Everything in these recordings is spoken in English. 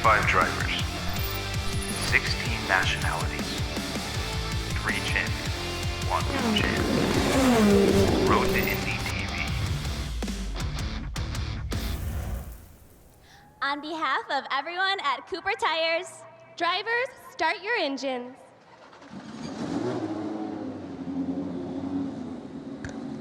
25 drivers, 16 nationalities, 3 champions, 1 champ. Road to Indy TV. On behalf of everyone at Cooper Tires, drivers, start your engines.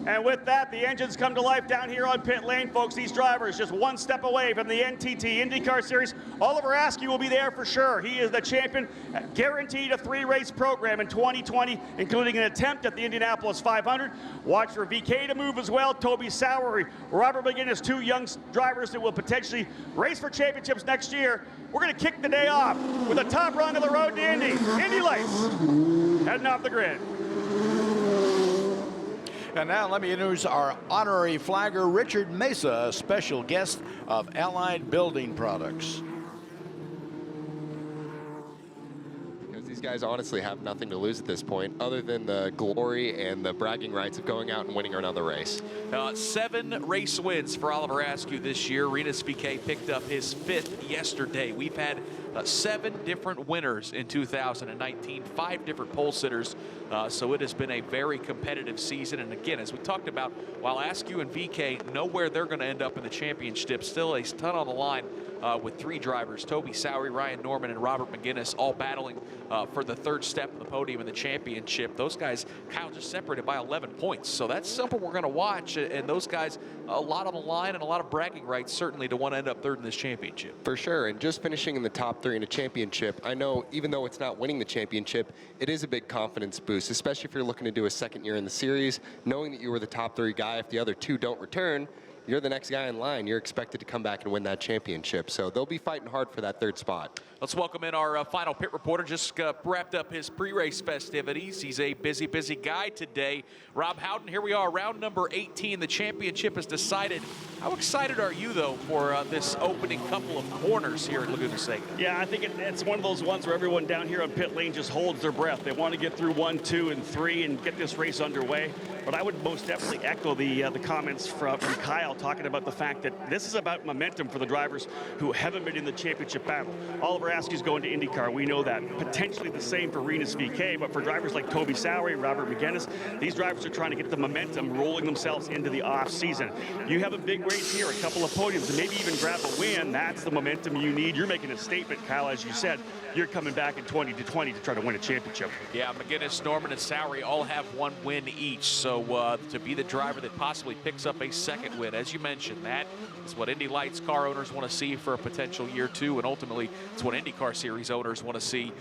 And with that, the engines come to life down here on pit lane, folks. These drivers just one step away from the NTT IndyCar Series. Oliver Askew will be there for sure. He is the champion, guaranteed a 3-race program in 2020, including an attempt at the Indianapolis 500. Watch for VK to move as well. Toby Salaried, Robert McGinnis, 2 young drivers that will potentially race for championships next year. We're going to kick the day off with the top rung of the road to Indy. Indy lights heading off the grid. And now let me introduce our honorary flagger, Richard Mesa, a special guest of Allied Building Products. These guys honestly have nothing to lose at this point other than the glory and the bragging rights of going out and winning another race. 7 race wins for Oliver Askew this year. Rinus VeeKay picked up his 5th yesterday. We've had 7 different winners in 2019, 5 different pole sitters. So it has been a very competitive season. And again, as we talked about, while Askew and VeeKay know where they're going to end up in the championship, still a ton on the line with 3 drivers, Toby Salaried, Ryan Norman, and Robert McGinnis, all battling for the 3rd step of the podium in the championship. Those guys, Kyle, just separated by 11 points. So that's something we're going to watch. And those guys, a lot on the line and a lot of bragging rights, certainly, to want to end up 3rd in this championship. For sure. And just finishing in the top 3 in a championship, I know even though it's not winning the championship, it is a big confidence boost, especially if you're looking to do a 2nd year in the series, knowing that you were the top 3 guy. If the other 2 don't return, you're the next guy in line. You're expected to come back and win that championship. So they'll be fighting hard for that 3rd spot. Let's welcome in our final pit reporter. Just wrapped up his pre-race festivities. He's a busy guy today. Rob Howden, here we are, round number 18. The championship is decided. How excited are you, though, for this opening couple of corners here at Laguna Seca? Yeah, I think it's one of those ones where everyone down here on pit lane just holds their breath. They want to get through 1, 2, and 3 and get this race underway. But I would most definitely echo the comments from Kyle talking about the fact that this is about momentum for the drivers who haven't been in the championship battle. Oliver Askew's going to IndyCar. We know that. Potentially the same for Rinus VeeKay, but for drivers like Toby Salaried, Robert McGinnis, these drivers are trying to get the momentum rolling themselves into the off season. You have a big race here, a couple of podiums, and maybe even grab a win. That's the momentum you need. You're making a statement, Kyle, as you said. You're coming back in 2020 to try to win a championship. Yeah, McGinnis, Norman, and Salaried all have 1 win each. So to be the driver that possibly picks up a 2nd win, as you mentioned, that is what Indy Lights car owners want to see for a potential year 2, and ultimately it's what IndyCar Series owners want to see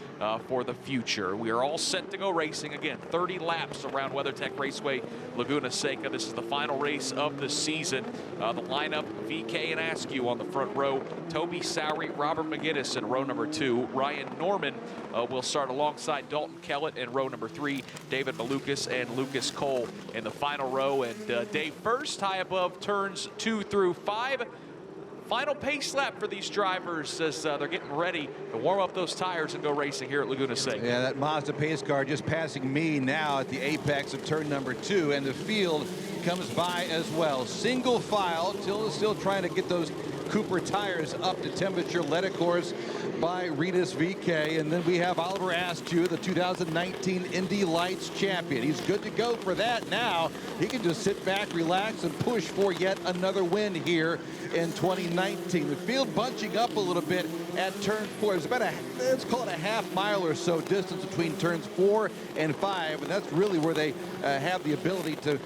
for the future. We are all set to go racing again. 30 laps around WeatherTech Raceway, Laguna Seca. This is the final race of the season. The lineup: VeeKay and Askew on the front row, Toby Salaried, Robert McGinnis in row number 2, Ryan Norman will start alongside Dalton Kellett in row number 3, David Malukas and Lucas Cole in the final row, and Dave First high above turns 2 through 5. Final pace lap for these drivers as they're getting ready to warm up those tires and go racing here at Laguna Seca. Yeah, that Mazda pace car just passing me now at the apex of turn number 2, and the field comes by as well. Single file, still trying to get those Cooper tires up to temperature, led of course by Rinus VeeKay. And then we have Oliver Askew, the 2019 Indy Lights champion. He's good to go for that now. He can just sit back, relax, and push for yet another win here in 2019. The field bunching up a little bit at turn 4. It's about let's call it a half mile or so distance between turns 4 and 5, and that's really where they have the ability to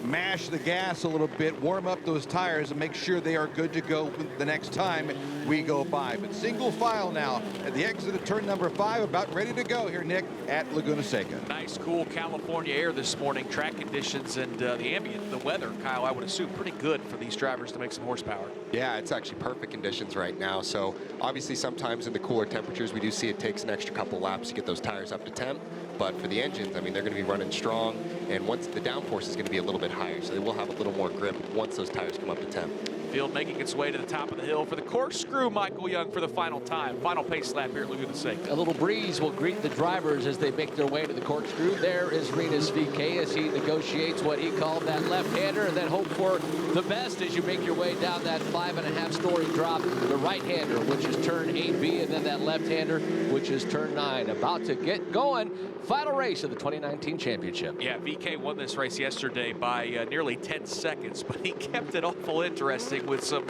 mash the gas a little bit, warm up those tires, and make sure they are good to go the next time we go by. But single file now at the exit of turn number 5, about ready to go here, Nick, at Laguna Seca. Nice, cool California air this morning. Track conditions and the ambient, the weather, Kyle, I would assume pretty good for these drivers to make some horsepower. Yeah, it's actually perfect conditions right now. So obviously sometimes in the cooler temperatures, we do see it takes an extra couple laps to get those tires up to temp. But for the engines, I mean, they're going to be running strong, and once the downforce is going to be a little bit higher, so they will have a little more grip once those tires come up to temp. Field making its way to the top of the hill for the corkscrew. Michael Young for the final time. Final pace lap here at Laguna Seca. A little breeze will greet the drivers as they make their way to the corkscrew. There is Rinus VeeKay as he negotiates what he called that left-hander, and then hope for the best as you make your way down that 5.5-story drop. The right-hander, which is turn 8B, and then that left-hander, which is turn 9. About to get going. Final race of the 2019 championship. Yeah, VeeKay won this race yesterday by nearly 10 seconds, but he kept it awful interesting with some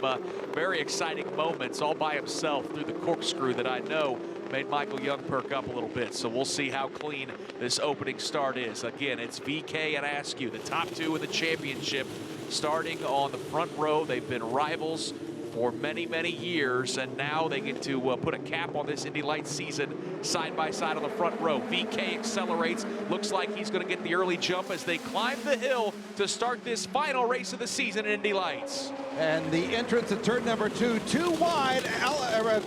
very exciting moments all by himself through the corkscrew that I know made Michael Young perk up a little bit. So we'll see how clean this opening start is. Again, it's VeeKay and Askew, the top two in the championship, starting on the front row. They've been rivals for many, many years, and now they get to put a cap on this Indy Lights season side by side on the front row. VeeKay accelerates, looks like he's going to get the early jump as they climb the hill to start this final race of the season in Indy Lights. And the entrance at turn number 2, too wide.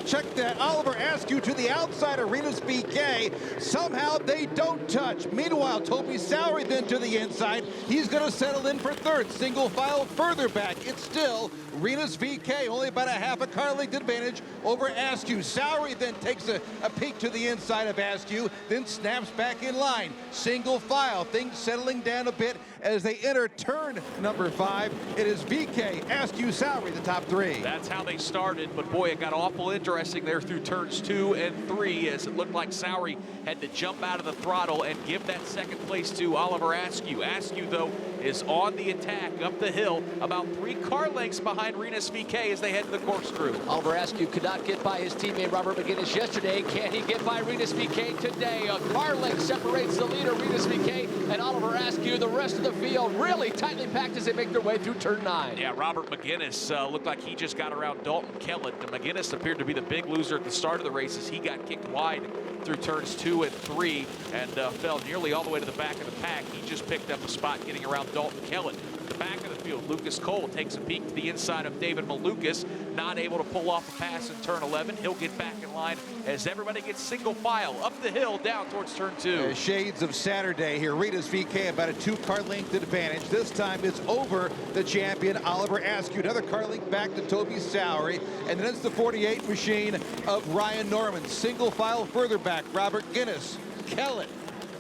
Check that. Oliver Askew to the outside of Rinus VeeKay. Somehow they don't touch. Meanwhile, Toby Salaried then to the inside. He's going to settle in for third. Single file further back. It's still Rinus VeeKay, only about a half a car length advantage over Askew. Salaried then takes a peek to the inside of Askew, then snaps back in line. Single file, things settling down a bit as they enter turn number 5. It is VeeKay, Askew, Salaried, the top 3. That's how they started, but boy, it got awful interesting there through turns 2 and 3 as it looked like Salaried had to jump out of the throttle and give that second place to Oliver Askew. Askew, though, is on the attack up the hill, about 3 car lengths behind Rinus VeeKay as they head to the corkscrew. Oliver Askew could not get by his teammate Robert McGinnis yesterday. Can he get by Rinus VeeKay today? A car length separates the leader, Rinus VeeKay, and Oliver Askew. The rest of the field really tightly packed as they make their way through turn 9. Yeah, Robert McGinnis looked like he just got around Dalton Kellett. McGinnis appeared to be the big loser at the start of the race as he got kicked wide through turns 2 and 3 and fell nearly all the way to the back of the pack. He just picked up a spot getting around Dalton Kellett. The back of the field, Lucas Cole takes a peek to the inside of David Malukas, not able to pull off a pass in turn 11. He'll get back in line as everybody gets single file up the hill down towards turn 2. Shades of Saturday here. Rinus VeeKay about a 2-car length advantage. This time it's over the champion Oliver Askew. Another car length back to Toby Salaried, and then it's the 48 machine of Ryan Norman. Single file further back, Robert Guinness, Kellett,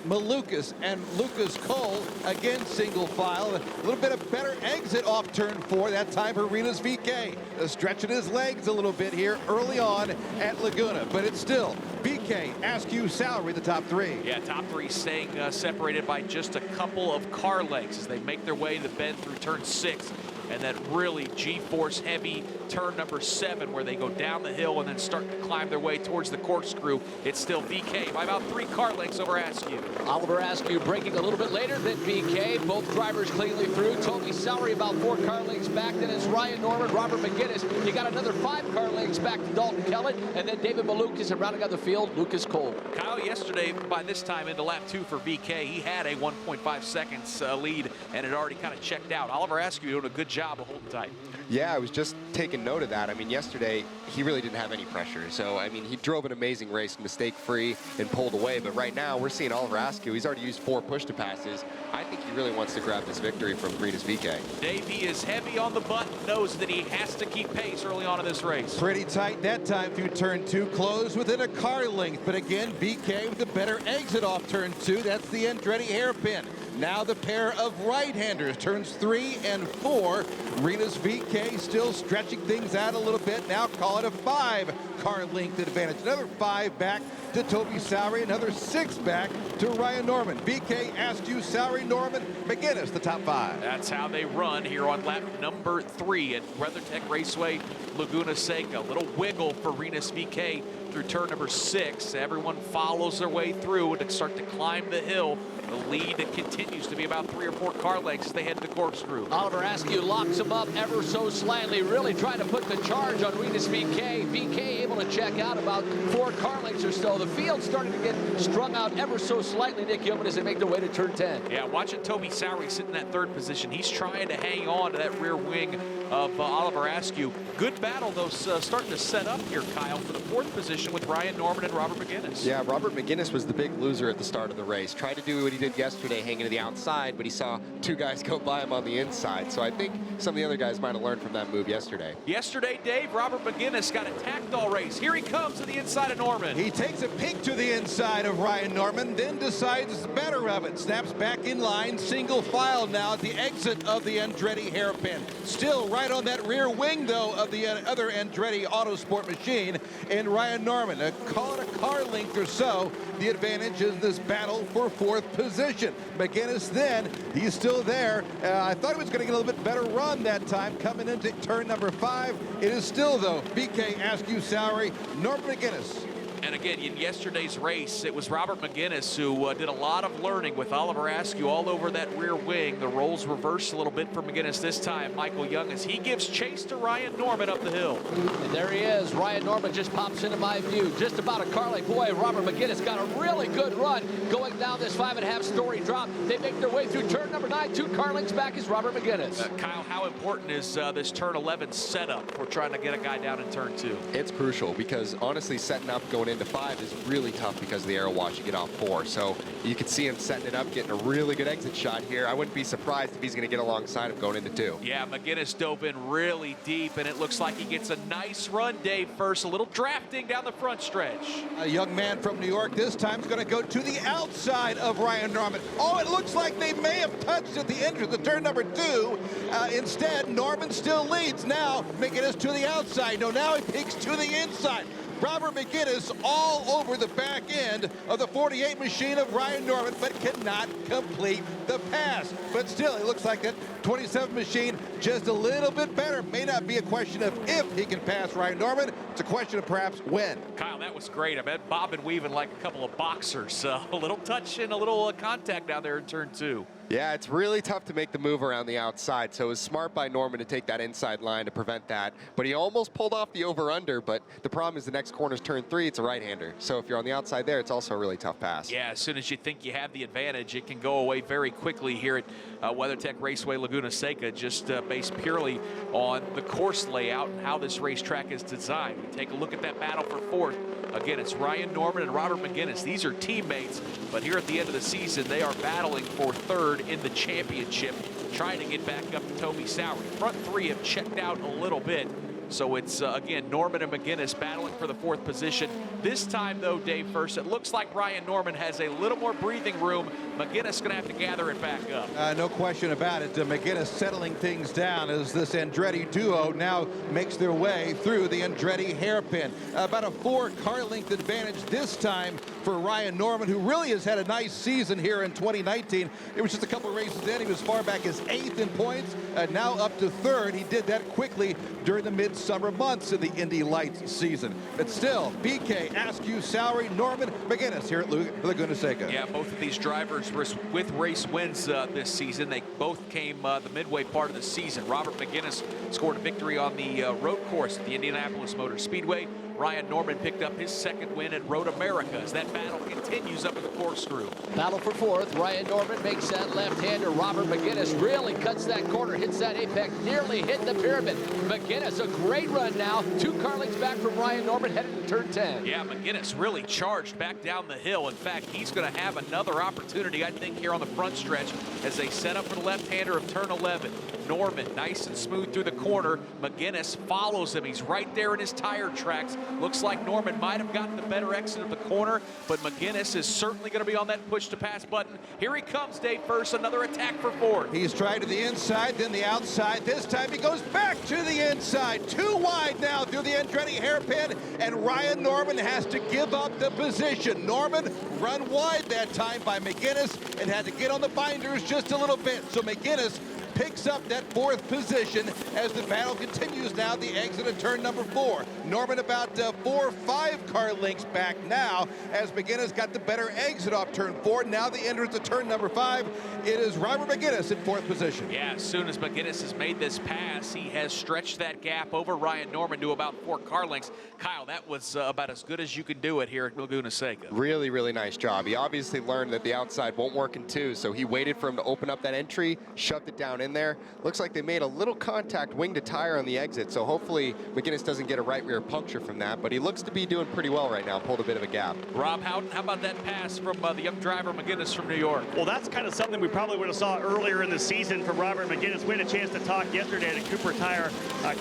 Malukas, and Lucas Cole again single file. A little bit of better exit off turn 4 that time for Rinus VeeKay. Stretching his legs a little bit here early on at Laguna, but it's still VeeKay, Askew, Salaried, the top 3. Yeah, top 3 staying separated by just a couple of car lengths as they make their way to the bend through turn 6. And that really G-force heavy turn number 7 where they go down the hill and then start to climb their way towards the corkscrew. It's still VeeKay by about 3 car lengths over Askew. Oliver Askew breaking a little bit later than VeeKay. Both drivers cleanly through. Toby Salaried about 4 car lengths back. Then it's Ryan Norman, Robert McGinnis. You got another 5 car lengths back to Dalton Kellett. And then David Malukas, and rounding out the field, Lucas Cole. Kyle, yesterday, by this time into lap 2 for VeeKay, he had a 1.5 seconds lead and had already kind of checked out. Oliver Askew doing a good job of holding tight. Yeah, I was just taking note of that. I mean, yesterday, he really didn't have any pressure. So, I mean, he drove an amazing race, mistake-free, and pulled away. But right now, we're seeing Oliver Askew. He's already used 4 push-to-passes. I think he really wants to grab this victory from Rinus VeeKay. Dave, he is heavy on the button, knows that he has to keep pace early on in this race. Pretty tight that time through turn 2, closed within a car length. But again, VeeKay with the better exit off turn 2. That's the Andretti hairpin. Now the pair of right-handers, turns 3 and 4. Rinus VeeKay still stretching things out a little bit. Now call it a 5-car length advantage. Another 5 back to Toby Salaried, another 6 back to Ryan Norman. VeeKay, Askew, Salaried, Norman, McGinnis, the top 5. That's how they run here on lap number 3 at WeatherTech Raceway, Laguna Seca. A little wiggle for Rinus VeeKay through turn number 6. Everyone follows their way through and start to climb the hill. The lead continues to be about 3 or 4 car lengths as they head to the corkscrew. Oliver Askew locks him up ever so slightly, really trying to put the charge on Rinus VeeKay. VeeKay able to check out about 4 car lengths or so. The field starting to get strung out ever so slightly, Nick Yeoman, as they make their way to turn 10. Yeah, watching Toby Salaried sit in that 3rd position. He's trying to hang on to that rear wing of Oliver Askew. Good battle, though, starting to set up here, Kyle, for the 4th position with Ryan Norman and Robert McGinnis. Yeah, Robert McGinnis was the big loser at the start of the race. Tried to do what he did yesterday, hanging to the outside, but he saw 2 guys go by him on the inside. So I think some of the other guys might have learned from that move yesterday. Yesterday, Dave, Robert McGinnis got attacked all race. Here he comes to the inside of Norman. He takes a peek to the inside of Ryan Norman, then decides better of it. Snaps back in line, single file now at the exit of the Andretti hairpin. Still right on that rear wing, though, of the other Andretti Autosport machine, and Ryan Norman. Call it a car length or so. The advantage is this battle for 4th position. McGinnis then, he's still there. I thought he was going to get a little bit better run that time coming into turn number 5. It is still, though, BK Askew Salary, Norman McGinnis. And again, in yesterday's race, it was Robert McGinnis who did a lot of learning with Oliver Askew all over that rear wing. The roles reversed a little bit for McGinnis this time. Michael Young, as he gives chase to Ryan Norman up the hill. And there he is. Ryan Norman just pops into my view. Just about a car length. Boy, Robert McGinnis got a really good run going down this 5.5-story drop. They make their way through turn number 9. 2 car lengths back is Robert McGinnis. Kyle, how important is this turn 11 setup for trying to get a guy down in turn 2? It's crucial because honestly setting up going into 5 is really tough because of the aero wash you get off 4. So you can see him setting it up, getting a really good exit shot here. I wouldn't be surprised if he's going to get alongside him going into 2. Yeah, McGinnis dove in really deep, and it looks like he gets a nice run, Dave, first. A little drafting down the front stretch. A young man from New York this time is going to go to the outside of Ryan Norman. Oh, it looks like they may have touched at the entrance of turn number 2. Instead, Norman still leads. Now, McGinnis to the outside. No, now he peeks to the inside. Robert McGinnis all over the back end of the 48 machine of Ryan Norman, but cannot complete the pass. But still, it looks like that 27 machine just a little bit better. May not be a question of if he can pass Ryan Norman. It's a question of perhaps when. Kyle, that was great. I bet bobbing weaving like a couple of boxers. A little touch and a little contact down there in turn 2. Yeah, it's really tough to make the move around the outside, so it was smart by Norman to take that inside line to prevent that. But he almost pulled off the over-under, but the problem is the next corner's turn 3, it's a right-hander. So if you're on the outside there, it's also a really tough pass. Yeah, as soon as you think you have the advantage, it can go away very quickly here at WeatherTech Raceway Laguna Seca, just based purely on the course layout and how this racetrack is designed. We take a look at that battle for 4th. Again, it's Ryan Norman and Robert McGinnis. These are teammates, but here at the end of the season, they are battling for 3rd in the championship, trying to get back up to Toby Salaried. Front 3 have checked out a little bit. So it's, again, Norman and McGinnis battling for the 4th position. This time, though, Dave, first, it looks like Ryan Norman has a little more breathing room. McGinnis going to have to gather it back up. No question about it. McGinnis settling things down as this Andretti duo now makes their way through the Andretti hairpin. About a 4 car length advantage this time for Ryan Norman, who really has had a nice season here in 2019. It was just a couple races in. He was far back as 8th in points, now up to 3rd. He did that quickly during the midsummer months of the Indy Lights season. But still, BK, Askew, Salary, Norman, McGinnis here at Laguna Seca. Yeah, both of these drivers with race wins this season. They both came the midway part of the season. Robert McGinnis scored a victory on the road course at the Indianapolis Motor Speedway. Ryan Norman picked up his 2nd win at Road America as that battle continues up at the corkscrew. Battle for 4th. Ryan Norman makes that left-hander. Robert McGinnis really cuts that corner, hits that apex, nearly hit the pyramid. McGinnis, a great run now. 2 car lengths back from Ryan Norman, headed to turn 10. Yeah, McGinnis really charged back down the hill. In fact, he's going to have another opportunity, I think, here on the front stretch as they set up for the left-hander of turn 11. Norman, nice and smooth through the corner. McGinnis follows him. He's right there in his tire tracks. Looks like Norman might have gotten the better exit of the corner, but McGinnis is certainly going to be on that push-to-pass button. Here he comes, Dave First, another attack for 4th. He's tried to the inside, then the outside. This time he goes back to the inside. 2 wide now through the Andretti hairpin, and Ryan Norman has to give up the position. Norman run wide that time by McGinnis and had to get on the binders just a little bit. So McGinnis picks up that 4th position as the battle continues now, the exit of turn number 4. Norman about 4 or 5 car lengths back now as McGinnis got the better exit off turn 4. Now the entrance of turn number 5. It is Robert McGinnis in 4th position. Yeah, as soon as McGinnis has made this pass, he has stretched that gap over Ryan Norman to about 4 car lengths. Kyle, that was about as good as you can do it here at Laguna Seca. Really, really nice job. He obviously learned that the outside won't work in 2, so he waited for him to open up that entry, shoved it down in there. Looks like they made a little contact wing to tire on the exit, so hopefully McGinnis doesn't get a right rear puncture from that, but he looks to be doing pretty well right now, pulled a bit of a gap. Rob Houghton, how about that pass from the young driver McGinnis from New York? Well, that's kind of something we probably would have saw earlier in the season from Robert McGinnis. We had a chance to talk yesterday at a Cooper Tire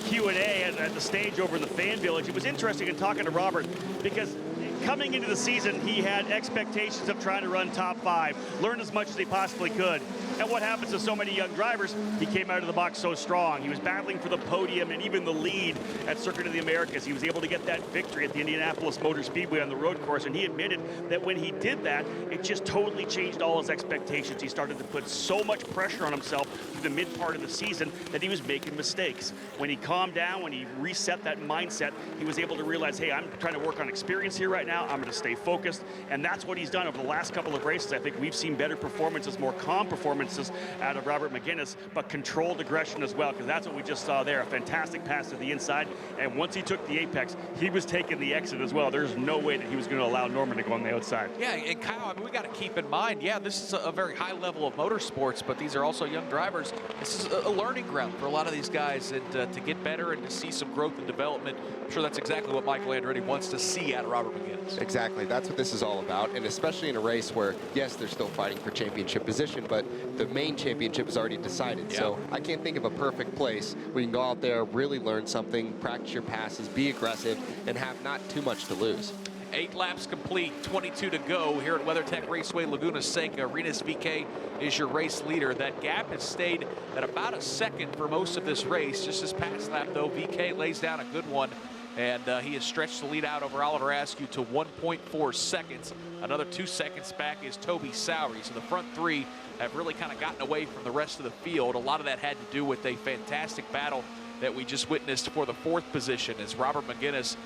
Q&A at the stage over in the Fan Village. It was interesting in talking to Robert because coming into the season, he had expectations of trying to run top 5, learn as much as he possibly could. And what happens to so many young drivers, he came out of the box so strong. He was battling for the podium and even the lead at Circuit of the Americas. He was able to get that victory at the Indianapolis Motor Speedway on the road course, and he admitted that when he did that, it just totally changed all his expectations. He started to put so much pressure on himself through the mid part of the season that he was making mistakes. When he calmed down, when he reset that mindset, he was able to realize, hey, I'm trying to work on experience here right now. I'm going to stay focused, and that's what he's done over the last couple of races. I think we've seen better performances, more calm performances out of Robert McGinnis, but controlled aggression as well, because that's what we just saw there. A fantastic pass to the inside, and once he took the apex, he was taking the exit as well. There's no way that he was going to allow Norman to go on the outside. Yeah, and Kyle, I mean, we got to keep in mind, yeah, this is a very high level of motorsports, but these are also young drivers. This is a learning ground for a lot of these guys, and to get better and to see some growth and development, I'm sure that's exactly what Michael Andretti wants to see out of Robert McGinnis. Exactly, that's what this is all about, and especially in a race where, yes, they're still fighting for championship position, but the main championship is already decided. Yeah. So I can't think of a perfect place where you can go out there, really learn something, practice your passes, be aggressive, and have not too much to lose. 8 laps complete, 22 to go here at WeatherTech Raceway, Laguna Seca. Rinus VeeKay is your race leader. That gap has stayed at about a second for most of this race. Just this past lap, though, VeeKay lays down a good one, and he has stretched the lead out over Oliver Askew to 1.4 seconds. Another 2 seconds back is Toby Salaried. So the front 3 have really kind of gotten away from the rest of the field. A lot of that had to do with a fantastic battle that we just witnessed for the 4th position as Robert McGinnis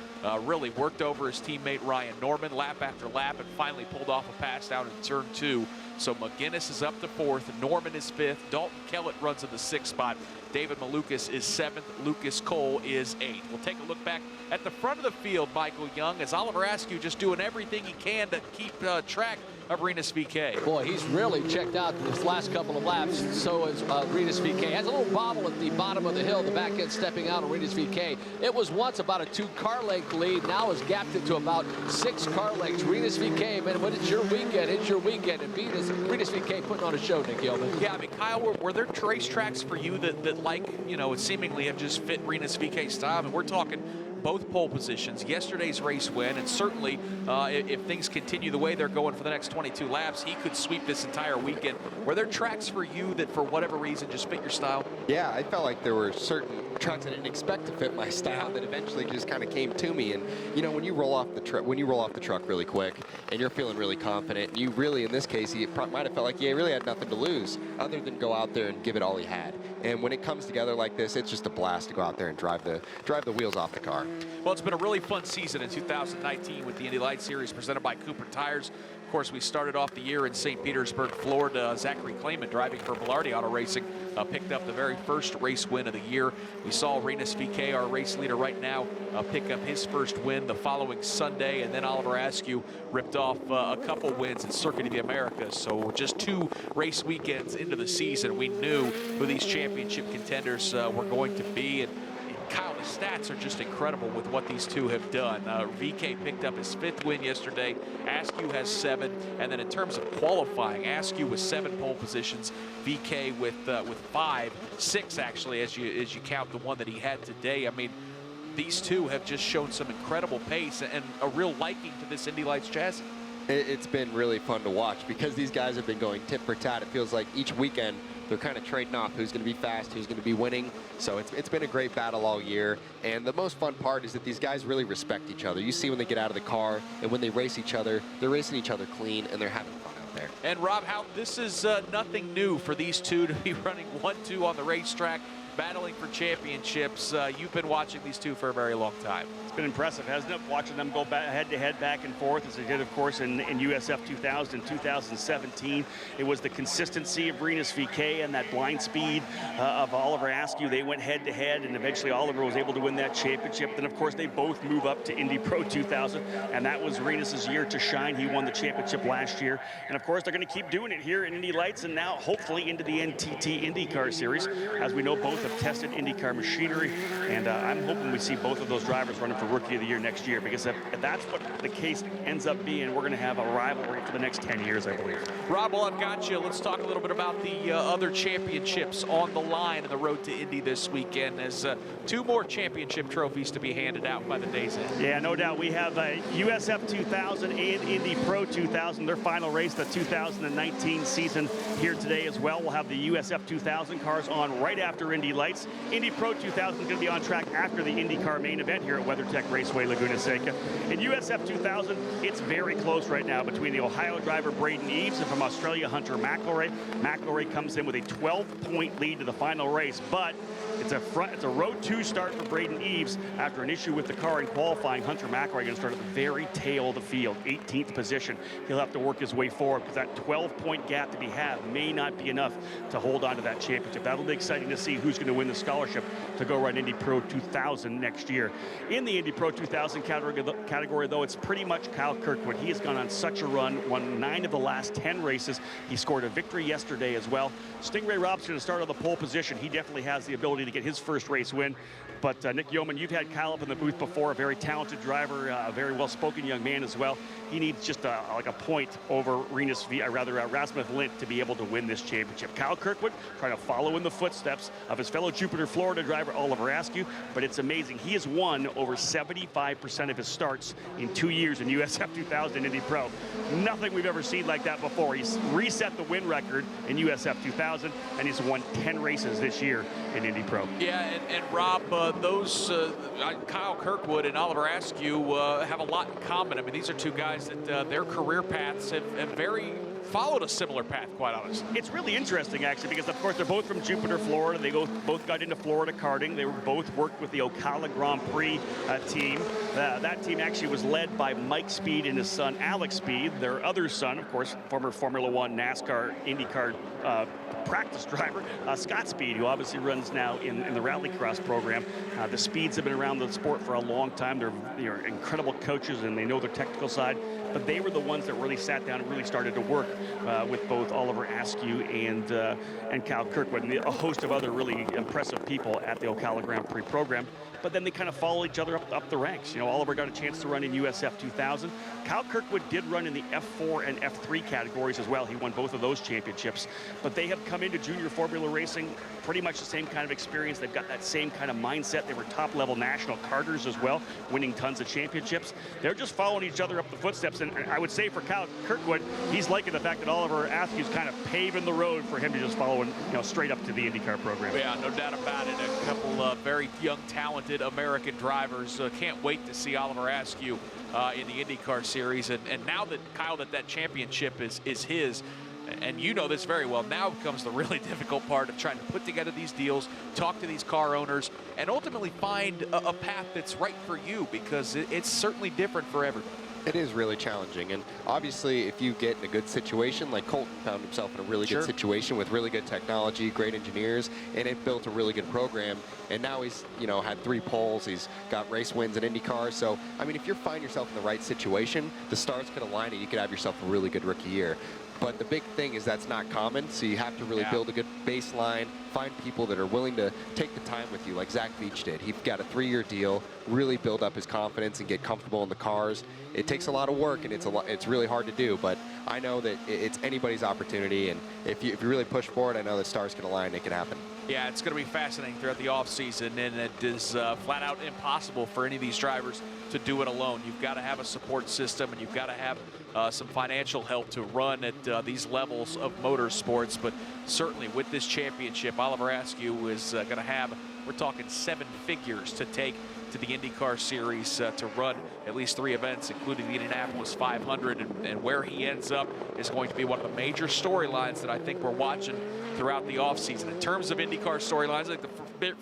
really worked over his teammate Ryan Norman lap after lap and finally pulled off a pass down in turn 2. So McGinnis is up to 4th, Norman is 5th, Dalton Kellett runs in the 6th spot, David Malukas is 7th, Lucas Cole is 8th. We'll take a look back at the front of the field, Michael Young, as Oliver Askew just doing everything he can to keep track of Rinus VeeKay. Boy, he's really checked out this last couple of laps. So is Rinus VeeKay. Has a little bobble at the bottom of the hill, the back end stepping out of Rinus VeeKay. It was once about a 2-car length lead. Now has gapped it to about 6 car lengths. Rinus VeeKay, man, but it's your weekend. It's your weekend. And Rinus VeeKay putting on a show, Nick Yeoman. Yeah, I mean, Kyle, were there racetracks for you that like, you know, seemingly have just fit Rinus VeeKay's style? I mean, we're talking both pole positions, yesterday's race win, and certainly if things continue the way they're going for the next 22 laps, he could sweep this entire weekend. Were there tracks for you that for whatever reason just fit your style? Yeah, I felt like there were certain tracks I didn't expect to fit my style that eventually just kind of came to me. And you know, when you roll off the truck really quick and you're feeling really confident, you really, in this case, he might have felt like he really had nothing to lose other than go out there and give it all he had. And when it comes together like this, it's just a blast to go out there and drive the wheels off the car. Well, it's been a really fun season in 2019 with the Indy Light Series presented by Cooper Tires. Of course, we started off the year in St. Petersburg, Florida. Zachary Clayman, driving for Velarde Auto Racing, picked up the very first race win of the year. We saw Rinus VeeKay, our race leader right now, pick up his first win the following Sunday, and then Oliver Askew ripped off a couple wins at Circuit of the Americas. So just 2 race weekends into the season, we knew who these championship contenders were going to be. And Kyle, the stats are just incredible with what these two have done. VeeKay picked up his 5th win yesterday. Askew has 7. And then in terms of qualifying, Askew with 7 pole positions, VeeKay with 5, 6 actually, as you count the one that he had today. I mean, these two have just shown some incredible pace and a real liking to this Indy Lights chassis. It's been really fun to watch because these guys have been going tit for tat. It feels like each weekend they're kind of trading off who's going to be fast, who's going to be winning. So it's been a great battle all year. And the most fun part is that these guys really respect each other. You see when they get out of the car and when they race each other, they're racing each other clean and they're having fun out there. And Rob, this is nothing new for these two to be running 1-2 on the racetrack. battling for championships. You've been watching these two for a very long time. It's been impressive, hasn't it? Watching them go head-to-head back and forth, as they did, of course, in USF 2000 and 2017. It was the consistency of Rinus VeeKay and that blind speed of Oliver Askew. They went head-to-head, and eventually Oliver was able to win that championship. Then, of course, they both move up to Indy Pro 2000, and that was Rinus's year to shine. He won the championship last year. And, of course, they're going to keep doing it here in Indy Lights and now, hopefully, into the NTT IndyCar Series. As we know, both have tested IndyCar machinery, and I'm hoping we see both of those drivers running for Rookie of the Year next year, because if that's what the case ends up being, we're going to have a rivalry for the next 10 years, I believe. Rob, well, I've got you. Let's talk a little bit about the other championships on the line in the road to Indy this weekend. There's 2 more championship trophies to be handed out by the day's end. Yeah, no doubt. We have USF 2000 and Indy Pro 2000, their final race, the 2019 season here today as well. We'll have the USF 2000 cars on right after Indy Lights. Indy Pro 2000 is going to be on track after the IndyCar main event here at WeatherTech Raceway, Laguna Seca. In USF 2000, it's very close right now between the Ohio driver Braden Eves and from Australia Hunter McElroy. McElroy comes in with a 12-point lead to the final race, but it's a road 2 start for Braden Eves after an issue with the car in qualifying. Hunter McElroy going to start at the very tail of the field, 18th position. He'll have to work his way forward because that 12-point gap that he had may not be enough to hold on to that championship. That'll be exciting to see who's going to win the scholarship to go run Indy Pro 2000 next year. In the Indy Pro 2000 category, though, it's pretty much Kyle Kirkwood. He has gone on such a run, won 9 of the last 10 races. He scored a victory yesterday as well. Stingray Robson to start on the pole position. He definitely has the ability to get his first race win. But Nick Yeoman, you've had Kyle up in the booth before, a very talented driver, a very well-spoken young man as well. He needs just like a point over Rasmus Lindt to be able to win this championship. Kyle Kirkwood trying to follow in the footsteps of his fellow Jupiter, Florida driver Oliver Askew, but it's amazing. He has won over 75% of his starts in 2 years in USF 2000 Indy Pro. Nothing we've ever seen like that before. He's reset the win record in USF 2000, and he's won 10 races this year in Indy Pro. Yeah, and Rob, Kyle Kirkwood and Oliver Askew have a lot in common. I mean, these are two guys that their career paths have followed a similar path, quite honestly. It's really interesting, actually, because, of course, they're both from Jupiter, Florida. They both got into Florida karting. They both worked with the Ocala Grand Prix team. That team actually was led by Mike Speed and his son, Alex Speed. Their other son, of course, former Formula One, NASCAR, IndyCar practice driver, Scott Speed, who obviously runs now in the Rallycross program. The Speeds have been around the sport for a long time. They're incredible coaches, and they know their technical side. But they were the ones that really sat down and really started to work with both Oliver Askew and Kyle Kirkwood and a host of other really impressive people at the Ocala Grand Prix program. But then they kind of follow each other up the ranks. You know, Oliver got a chance to run in USF 2000. Kyle Kirkwood did run in the F4 and F3 categories as well. He won both of those championships. But they have come into junior formula racing pretty much the same kind of experience. They've got that same kind of mindset. They were top-level national karters as well, winning tons of championships. They're just following each other up the footsteps. And I would say for Kyle Kirkwood, he's liking the fact that Oliver Askew's kind of paving the road for him to just follow straight up to the IndyCar program. Yeah, no doubt about it. A couple very young, talented American drivers. Can't wait to see Oliver Askew in the IndyCar series. And now that, Kyle, that championship is his, and you know this very well, now comes the really difficult part of trying to put together these deals, talk to these car owners, and ultimately find a path that's right for you, because it's certainly different for everybody. It is really challenging, and obviously if you get in a good situation, like Colton found himself in a really good situation with really good technology, great engineers, and it built a really good program, and now he's had 3 poles, he's got race wins in IndyCar. So I mean, if you find yourself in the right situation, the stars could align and you could have yourself a really good rookie year. But the big thing is that's not common, so you have to really build a good baseline, find people that are willing to take the time with you, like Zach Veach did. He got a 3-year deal, really build up his confidence and get comfortable in the cars. It takes a lot of work, and it's really hard to do, but I know that it's anybody's opportunity, and if you really push for it, I know that stars can align and it can happen. Yeah, it's going to be fascinating throughout the offseason, and it is flat out impossible for any of these drivers to do it alone. You've got to have a support system, and you've got to have some financial help to run at these levels of motorsports. But certainly with this championship, Oliver Askew is going to have, we're talking 7 figures to take to the IndyCar series to run at least 3 events, including the Indianapolis 500, and where he ends up is going to be one of the major storylines that I think we're watching throughout the offseason. In terms of IndyCar storylines, I think the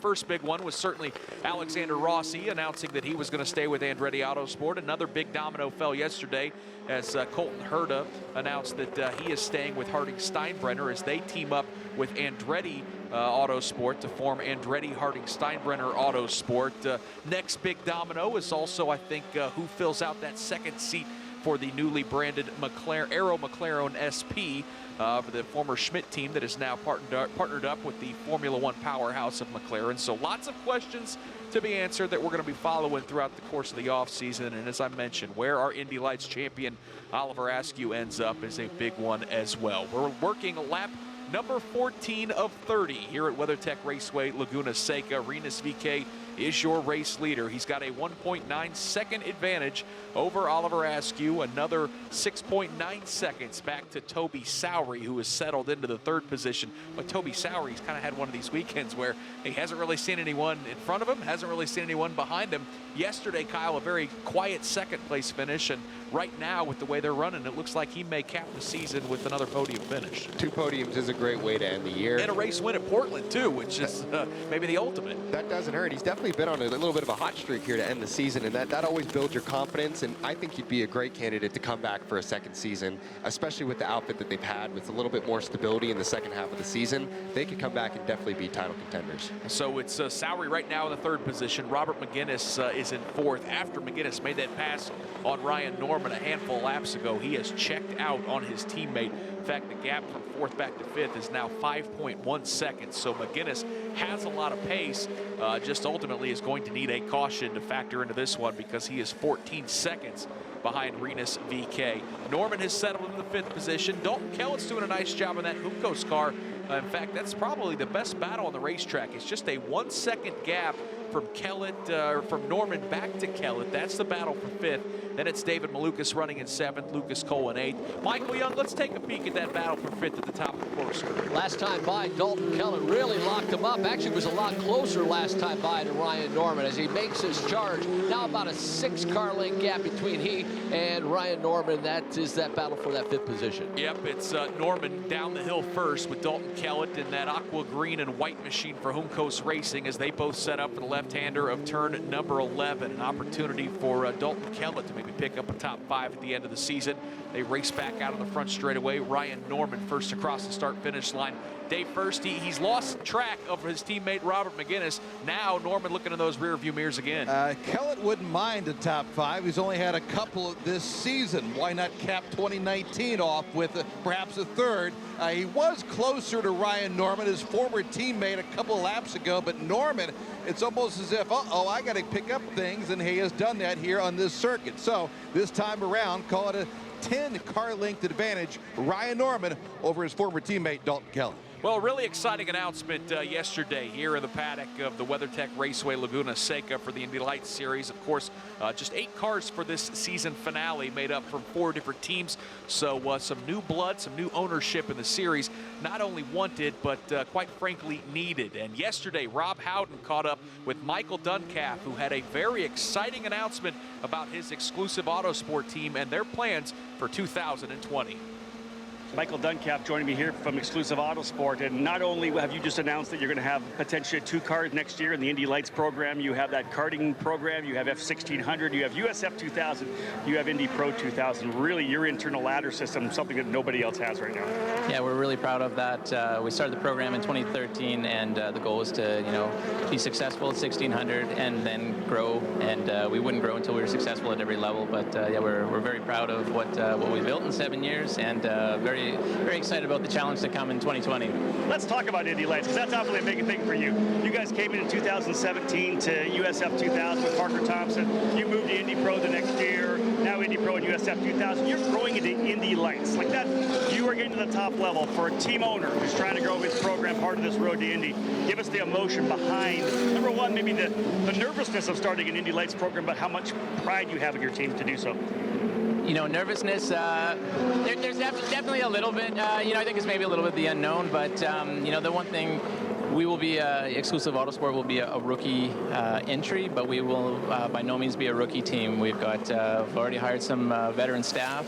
first big one was certainly Alexander Rossi announcing that he was going to stay with Andretti Autosport. Another big domino fell yesterday as Colton Herta announced that he is staying with Harding Steinbrenner as they team up with Andretti Autosport to form Andretti Harding Steinbrenner Autosport. Next big domino is also, I think, who fills out that second seat for the newly branded Aero McLaren SP, the former Schmidt team that is now partnered up with the Formula One powerhouse of McLaren. So lots of questions to be answered that we're going to be following throughout the course of the offseason. And as I mentioned, where our Indy Lights champion Oliver Askew ends up is a big one as well. We're working lap number 14 of 30 here at WeatherTech Raceway, Laguna Seca. Rinus VeeKay is your race leader. He's got a 1.9 second advantage over Oliver Askew. Another 6.9 seconds back to Toby Salaried, who has settled into the third position. But Toby Salaried's kind of had one of these weekends where he hasn't really seen anyone in front of him, hasn't really seen anyone behind him. Yesterday, Kyle, a very quiet second place finish, and right now with the way they're running, it looks like he may cap the season with another podium finish. 2 podiums is a great way to end the year. And a race win at Portland too, which is maybe the ultimate. That doesn't hurt. He's definitely been on a little bit of a hot streak here to end the season, and that always builds your confidence, and I think he'd be a great candidate to come back for a second season, especially with the outfit that they've had with a little bit more stability in the second half of the season. They could come back and definitely be title contenders. So it's Salaried right now in the third position. Robert McGinnis is in fourth. After McGinnis made that pass on Ryan Norman a handful of laps ago, he has checked out on his teammate. In fact, the gap from fourth back to fifth is now 5.1 seconds. So McGinnis has a lot of pace, just ultimately is going to need a caution to factor into this one because he is 14 seconds behind Rinus VeeKay. Norman has settled in the fifth position. Dalton Kellett's doing a nice job in that Humco's car. In fact, that's probably the best battle on the racetrack. It's just a 1 second gap from from Norman back to Kellett. That's the battle for fifth. Then it's David Malukas running in seventh, Lucas Cole in eighth. Michael Young, let's take a peek at that battle for fifth at the top of the corkscrew. Last time by, Dalton Kellett really locked him up. Actually, was a lot closer last time by to Ryan Norman as he makes his charge. Now about a 6-car length gap between he and Ryan Norman. That is that battle for that fifth position. Yep, it's Norman down the hill first with Dalton Kellett in that aqua green and white machine for Humco's Racing as they both set up for the left-hander of turn number 11. An opportunity for Dalton Kellett to maybe pick up a top 5 at the end of the season. They race back out of the front straightaway. Ryan Norman first across the start-finish line. Dave First, he's lost track of his teammate Robert McGinnis. Now Norman looking in those rear view mirrors again. Kellett wouldn't mind a top 5. He's only had a couple this season. Why not cap 2019 off with perhaps a third? He was closer to Ryan Norman, his former teammate, a couple laps ago, but Norman, it's almost as if, uh-oh, I got to pick up things, and he has done that here on this circuit. So this time around, call it a 10-car length advantage, Ryan Norman over his former teammate Dalton Kellett. Well, a really exciting announcement yesterday here in the paddock of the WeatherTech Raceway Laguna Seca for the Indy Lights Series. Of course, just 8 cars for this season finale made up from 4 different teams. So some new blood, some new ownership in the series. Not only wanted, but quite frankly needed. And yesterday, Rob Howden caught up with Michael Duncalf, who had a very exciting announcement about his exclusive Autosport team and their plans for 2020. Michael Duncalf joining me here from Exclusive Autosport, and not only have you just announced that you're going to have potentially 2 cars next year in the Indy Lights program, you have that karting program, you have F1600, you have USF 2000, you have Indy Pro 2000. Really, your internal ladder system, something that nobody else has right now. Yeah, we're really proud of that. We started the program in 2013, and the goal is to, be successful at 1600 and then grow. And we wouldn't grow until we were successful at every level. But yeah, we're very proud of what we built in 7 years, and very excited about the challenge to come in 2020. Let's talk about Indy Lights, because that's obviously a big thing for you. You guys came in 2017 to USF 2000 with Parker Thompson. You moved to Indy Pro the next year, now Indy Pro and USF 2000. You're growing into Indy Lights. Like that, you are getting to the top level for a team owner who's trying to grow his program, part of this road to Indy. Give us the emotion behind, number one, maybe the nervousness of starting an Indy Lights program, but how much pride you have in your team to do so. Nervousness, there's definitely a little bit, I think it's maybe a little bit the unknown, but, the one thing, we will be, Exclusive Autosport will be a rookie entry, but we will by no means be a rookie team. We've already hired some veteran staff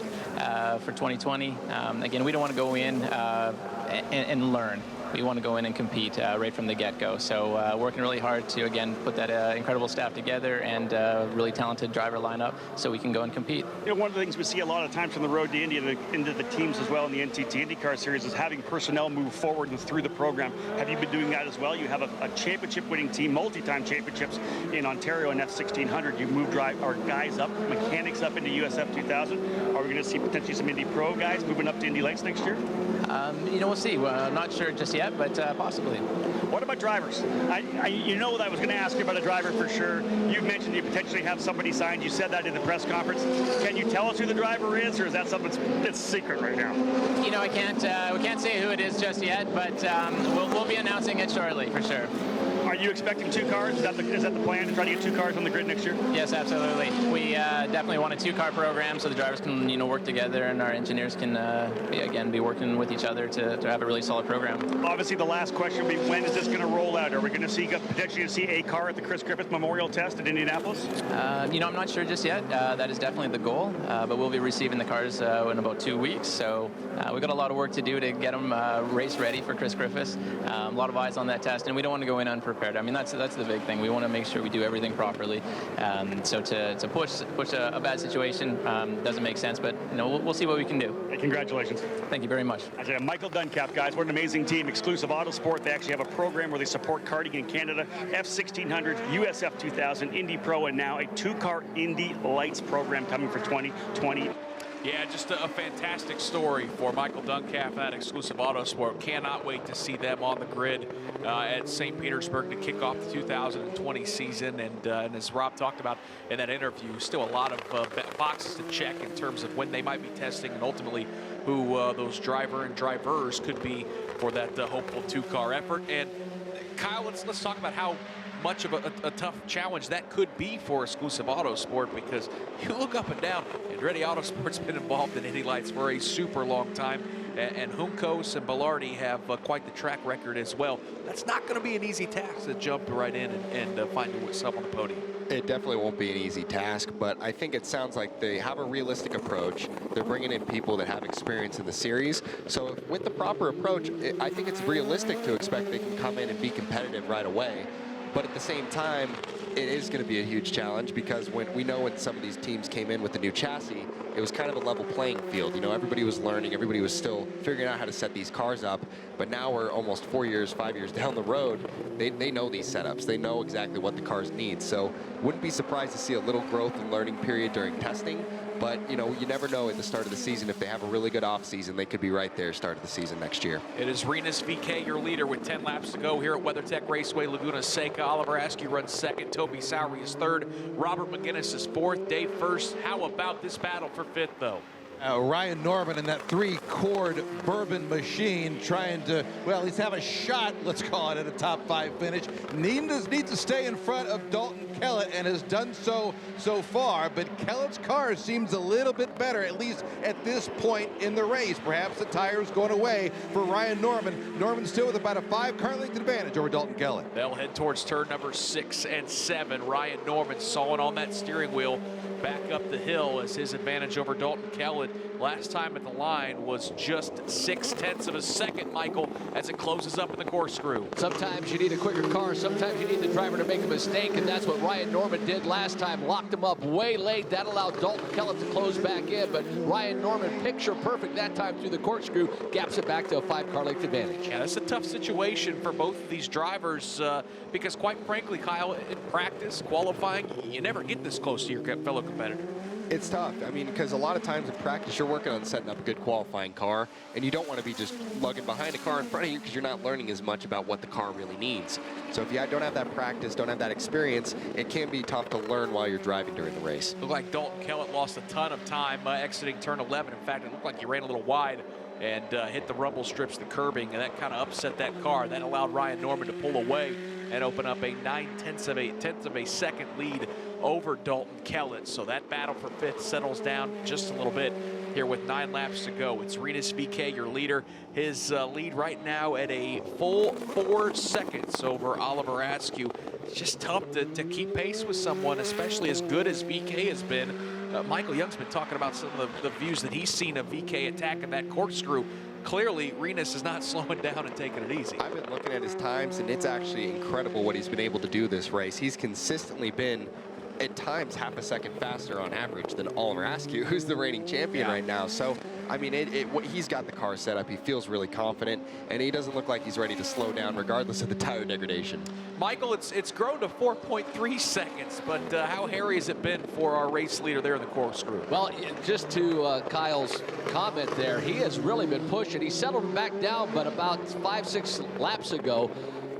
for 2020. Again, we don't want to go in and learn. we want to go in and compete right from the get-go. So working really hard to, again, put that incredible staff together and really talented driver lineup so we can go and compete. You know, one of the things we see a lot of times from the road to Indy and into the teams as well in the NTT IndyCar Series is having personnel move forward and through the program. Have you been doing that as well? You have a championship-winning team, multi-time championships in Ontario and F1600. You move guys up, mechanics up into USF 2000. Are we going to see potentially some Indy Pro guys moving up to Indy Lights next year? You know, we'll see. I'm not sure just yet, but possibly. What about drivers? You know that I was going to ask you about a driver for sure. You mentioned you potentially have somebody signed. You said that in the press conference. Can you tell us who the driver is, or is that something that's secret right now? You know, I can't. We can't say who it is just yet, but we'll be announcing it shortly for sure. Are you expecting 2 cars? Is that the plan to try to get 2 cars on the grid next year? Yes, absolutely. We definitely want a 2-car program so the drivers can, you know, work together and our engineers can, again, be working with each other to have a really solid program. Obviously, the last question will be, when is this going to roll out? Are we going to see potentially see a car at the Chris Griffith Memorial Test at Indianapolis? You know, I'm not sure just yet. That is definitely the goal, but we'll be receiving the cars in about 2 weeks. So we've got a lot of work to do to get them race ready for Chris Griffith. A lot of eyes on that test, and we don't want to go in unprepared. I mean, that's the big thing. We want to make sure we do everything properly. So to push a bad situation doesn't make sense, but you know, we'll see what we can do. Hey, congratulations. Thank you very much. Isaiah, Michael Duncalf, guys, what an amazing team. Exclusive Autosport. They actually have a program where they support karting in Canada, F1600, USF 2000, Indy Pro, and now a 2-car Indy Lights program coming for 2020. Yeah, just a fantastic story for Michael Duncalf at Exclusive Autosport. Cannot wait to see them on the grid at St. Petersburg to kick off the 2020 season. And as Rob talked about in that interview, still a lot of boxes to check in terms of when they might be testing and ultimately who those drivers could be for that hopeful 2-car effort. And Kyle, let's talk about how much of a tough challenge that could be for Exclusive Autosport, because you look up and down, Andretti Autosport's been involved in Indy Lights for a super long time, and Juncos and Bellardi have quite the track record as well. That's not going to be an easy task to jump right in and find yourself on the podium. It definitely won't be an easy task, but I think it sounds like they have a realistic approach. They're bringing in people that have experience in the series. So with the proper approach, I think it's realistic to expect they can come in and be competitive right away. But at the same time, it is going to be a huge challenge, because when some of these teams came in with the new chassis, it was kind of a level playing field. You know, everybody was learning, everybody was still figuring out how to set these cars up. But now we're almost 4 years, 5 years down the road. They know these setups. They know exactly what the cars need. So wouldn't be surprised to see a little growth and learning period during testing. But, you know, you never know at the start of the season. If they have a really good offseason, they could be right there start of the season next year. It is Rinus VeeKay, your leader, with 10 laps to go here at WeatherTech Raceway, Laguna Seca. Oliver Askew runs second. Toby Salaried is third. Robert McGinnis is fourth. Dave first. How about this battle for fifth, though? Ryan Norman in that 3-chord bourbon machine trying to, well, at least have a shot, let's call it, at a top 5 finish. Needs to stay in front of Dalton Kellett and has done so far, but Kellett's car seems a little bit better, at least at this point in the race. Perhaps the tires going away for Ryan Norman. Norman still with about a 5-car length advantage over Dalton Kellett. They'll head towards turn number 6 and 7. Ryan Norman sawing on that steering wheel back up the hill as his advantage over Dalton Kellett last time at the line was just 0.6 of a second, Michael, as it closes up in the corkscrew. Sometimes you need a quicker car. Sometimes you need the driver to make a mistake, and that's what Ryan Norman did last time. Locked him up way late. That allowed Dalton Kellett to close back in, but Ryan Norman, picture perfect that time through the corkscrew, gaps it back to a 5-car length advantage. Yeah, that's a tough situation for both of these drivers because, quite frankly, Kyle, in practice, qualifying, you never get this close to your fellow competitor. It's tough. I mean, because a lot of times in practice, you're working on setting up a good qualifying car, and you don't want to be just lugging behind a car in front of you because you're not learning as much about what the car really needs. So if you don't have that practice, don't have that experience, it can be tough to learn while you're driving during the race. Looked like Dalton Kellett lost a ton of time exiting turn 11. In fact, it looked like he ran a little wide and hit the rumble strips, the curbing, and that kind of upset that car. That allowed Ryan Norman to pull away and open up a 0.9 of a second lead over Dalton Kellett. So that battle for fifth settles down just a little bit here with 9 laps to go. It's Rinus VeeKay, your leader. His lead right now at a full 4 seconds over Oliver Askew. It's just tough to keep pace with someone, especially as good as VeeKay has been. Michael Young's been talking about some of the views that he's seen of VeeKay attacking that corkscrew. clearly Rinus is not slowing down and taking it easy. I've been looking at his times, and it's actually incredible what he's been able to do this race. He's consistently been at times half a second faster on average than Oliver Askew, who's the reigning champion right now. So, I mean, he's got the car set up. He feels really confident, and he doesn't look like he's ready to slow down regardless of the tire degradation. Michael, it's grown to 4.3 seconds, but how hairy has it been for our race leader there in the corkscrew? Well, just to Kyle's comment there, he has really been pushing. He settled back down, but about 5-6 laps ago,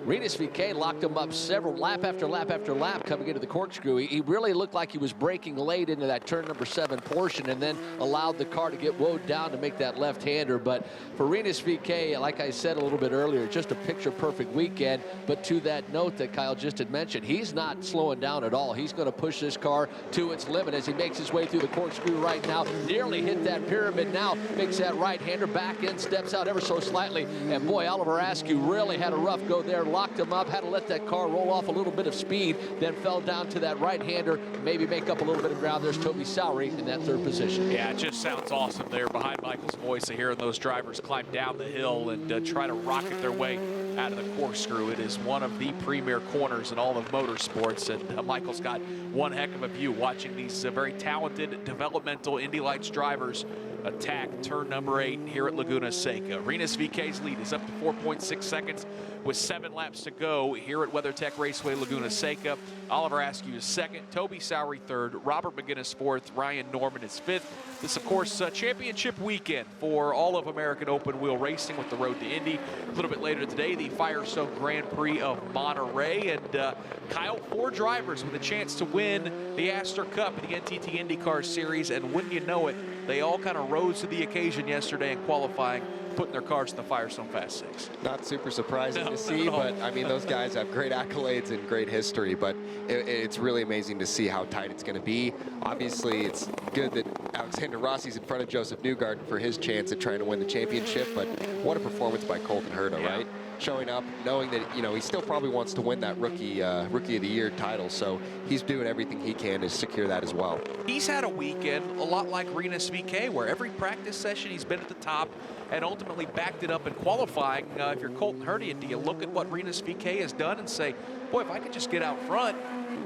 Rinus VeeKay locked him up several lap after lap after lap coming into the corkscrew. He really looked like he was braking late into that turn number 7 portion and then allowed the car to get woed down to make that left-hander. But for Rinus VeeKay, like I said a little bit earlier, just a picture-perfect weekend. But to that note that Kyle just had mentioned, he's not slowing down at all. He's going to push this car to its limit as he makes his way through the corkscrew right now. Nearly hit that pyramid now, makes that right-hander back in, steps out ever so slightly. And boy, Oliver Askew really had a rough go there. Locked him up, had to let that car roll off a little bit of speed, then fell down to that right-hander, maybe make up a little bit of ground. There's Toby Salaried in that 3rd position. Yeah, it just sounds awesome there behind Michael's voice to hearing those drivers climb down the hill and try to rocket their way out of the corkscrew. It is one of the premier corners in all of motorsports, and Michael's got one heck of a view watching these very talented developmental Indy Lights drivers attack turn number 8 here at Laguna Seca. Rinus VeeKay's lead is up to 4.6 seconds with 7 laps to go here at WeatherTech Raceway Laguna Seca. Oliver Askew is 2nd, Toby Salaried 3rd, Robert McGinnis 4th, Ryan Norman is 5th. This, of course, championship weekend for all of American open wheel racing with the road to Indy. A little bit later today, the Firestone Grand Prix of Monterey. And Kyle, 4 drivers with a chance to win the Astor Cup in the NTT IndyCar Series. And wouldn't you know it, they all kind of rose to the occasion yesterday in qualifying, putting their cars in the Firestone Fast 6. Not super surprising to see, but I mean, those guys have great accolades and great history, but it's really amazing to see how tight it's going to be. Obviously, it's good that Alexander Rossi's in front of Josef Newgarden for his chance at trying to win the championship, but what a performance by Colton Herta, right? Showing up, knowing that, you know, he still probably wants to win that Rookie of the Year title, so he's doing everything he can to secure that as well. He's had a weekend a lot like Rinus VeeKay, where every practice session he's been at the top and ultimately backed it up in qualifying. If you're Colton Herta, do you look at what Rinus VeeKay has done and say, boy, if I could just get out front,